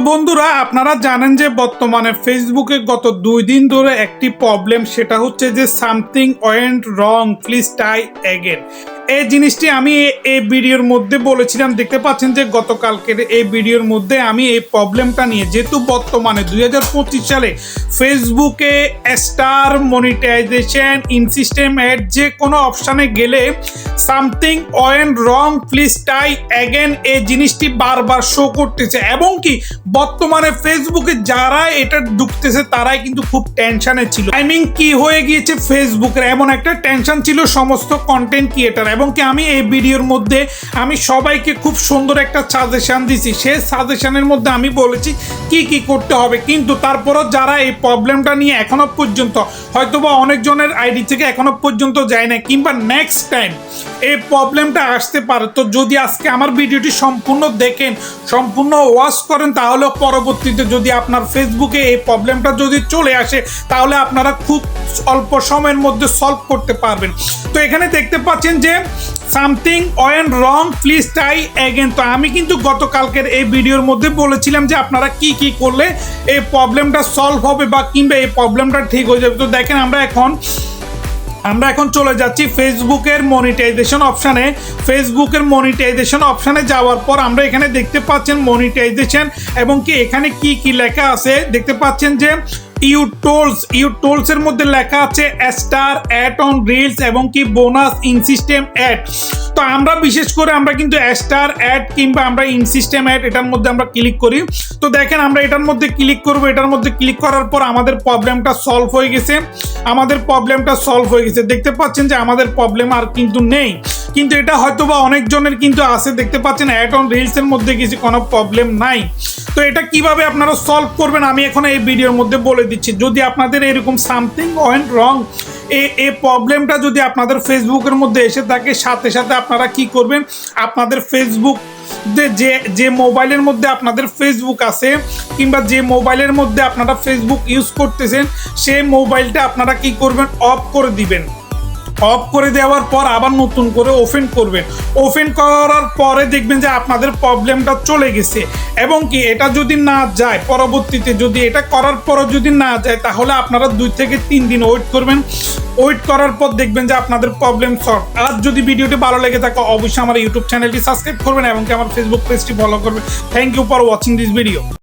বন্ধুরা আপনারা জানেন যে বর্তমানে ফেসবুকে গত 2 দিন ধরে একটি প্রবলেম, সেটা হচ্ছে যে something went wrong please try again. এই জিনিসটি আমি এই ভিডিওর মধ্যে বলেছিলাম। দেখতে পাচ্ছেন যে গতকালকের এই ভিডিওর মধ্যে আমি এই প্রবলেমটা নিয়ে, যেহেতু বর্তমানে 2025 সালে ফেসবুকে star monetisation in system add যে কোনো অপশানে গেলে something went wrong please try again এই জিনিসটি বারবার শো করতেছে, এবং কি বর্তমানে ফেসবুকে যারা এটা ঢুকতেছে তারাই কিন্তু খুব টেনশনে ছিল। কি হয়ে গিয়েছে ফেসবুকের, এমন একটা টেনশন ছিল সমস্ত কন্টেন্ট ক্রিয়েটার। এবং কি আমি এই ভিডিওর মধ্যে আমি সবাইকে খুব সুন্দর একটা সাজেশন দিছি। সেই সাজেশনের মধ্যে আমি বলেছি কি কি করতে হবে, কিন্তু তারপরও যারা এই প্রবলেমটা নিয়ে এখনো পর্যন্ত হয়তোবা অনেকজনের আইডি থেকে এখনো পর্যন্ত যায় না, কিংবা নেক্সট টাইম এই প্রবলেমটা আসতে পারে। তো যদি আজকে আমার ভিডিওটি সম্পূর্ণ দেখেন, সম্পূর্ণ ওয়াচ করেন, তাহলে পরবর্তীতে যদি আপনার ফেসবুকে এই প্রবলেমটা যদি চলে আসে, তাহলে আপনারা খুব অল্প সময়ের মধ্যে সলভ করতে পারবেন। তো এখানে দেখতে পাচ্ছেন যে something went wrong please try again. তো আমি কিন্তু গতকালকের এই ভিডিওর মধ্যে বলেছিলাম যে আপনারা কি কি করলে এই প্রবলেমটা সলভ হবে বা কিংবা এই প্রবলেমটা ঠিক হয়ে যাবে। তো দেখেন আমরা এখন চলে যাচ্ছি ফেসবুকের মনিটাইজেশন অপশানে। ফেসবুকের মনিটাইজেশন অপশানে যাওয়ার পর আমরা এখানে দেখতে পাচ্ছেন মনিটাইজেশন, এবং কি এখানে কি কি লেখা আছে দেখতে পাচ্ছেন যে ইউটোলসের মধ্যে লেখা আছে স্টার অ্যাড অন রিলস এবং কি বোনাস ইন সিস্টেম অ্যাড। তো আমরা বিশেষ করে আমরা কিন্তু স্টার অ্যাড কিংবা আমরা ইন সিস্টেম অ্যাড এটার মধ্যে আমরা ক্লিক করি। তো দেখেন আমরা এটার মধ্যে ক্লিক করব। এটার মধ্যে ক্লিক করার পর আমাদের প্রবলেমটা সলভ হয়ে গেছে। দেখতে পাচ্ছেন যে আমাদের প্রবলেম আর কিন্তু নেই, কিন্তু এটা হয়তো বা অনেকজনের কিন্তু আছে। দেখতে পাচ্ছেন অ্যাড অন রিলসের মধ্যে কিছু কোনো প্রবলেম নাই। তো এটা কিভাবে আপনারা সলভ করবেন আমি এখন এই ভিডিওর মধ্যে বলে দিচ্ছি। যদি আপনাদের এরকম সামথিং ওয়েন্ট রং এই প্রবলেমটা যদি আপনাদের ফেসবুকের মধ্যে এসে থাকে, সাথে সাথে আপনারা কি করবেন, আপনাদের ফেসবুক যে মোবাইলের মধ্যে আপনাদের ফেসবুক আছে কিংবা যে মোবাইলের মধ্যে আপনারা ফেসবুক ইউজ করতেছেন, সেই মোবাইলটা আপনারা কি করবেন, অফ করে দিবেন। অফ করে দেওয়ার পর আবার নতুন করে ওপেন করবেন। ওপেন করার পরে দেখবেন যে আপনাদের প্রবলেমটা চলে গেছে। এবং কি এটা যদি না যায়, পরবর্তীতে যদি এটা করার পরও যদি না যায়, তাহলে আপনারা 2 থেকে 3 দিন ওয়েট করবেন। ওয়েট করার পর দেখবেন যে আপনাদের প্রবলেম সলভ। আর যদি ভিডিওটি ভালো লেগে থাকে অবশ্যই আমার ইউটিউব চ্যানেলটি সাবস্ক্রাইব করবেন এবং কি আমার ফেসবুক পেজটি ফলো করবেন। Thank you for watching this video.